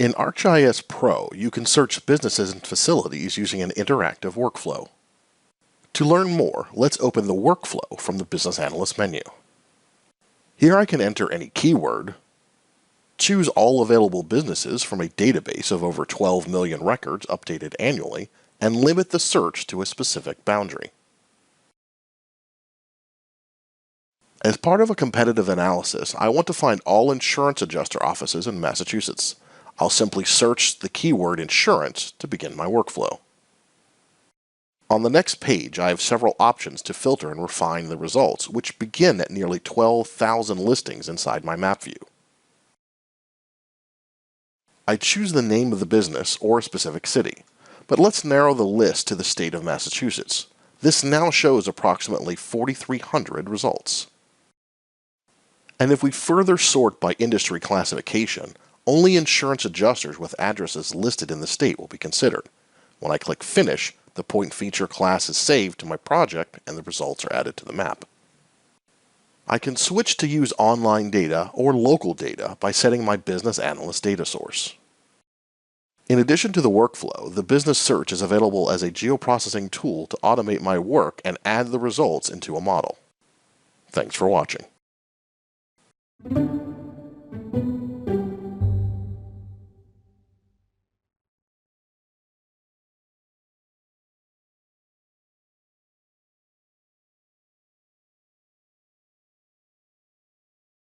In ArcGIS Pro, you can search businesses and facilities using an interactive workflow. To learn more, let's open the workflow from the Business Analyst menu. Here I can enter any keyword, choose all available businesses from a database of over 12 million records updated annually, and limit the search to a specific boundary. As part of a competitive analysis, I want to find all insurance adjuster offices in Massachusetts. I'll simply search the keyword insurance to begin my workflow. On the next page, I have several options to filter and refine the results, which begin at nearly 12,000 listings inside my map view. I choose the name of the business or a specific city, but let's narrow the list to the state of Massachusetts. This now shows approximately 4,300 results. And if we further sort by industry classification, only insurance adjusters with addresses listed in the state will be considered. When I click Finish, the point feature class is saved to my project and the results are added to the map. I can switch to use online data or local data by setting my Business Analyst data source. In addition to the workflow, the Business Search is available as a geoprocessing tool to automate my work and add the results into a model. Thanks for watching.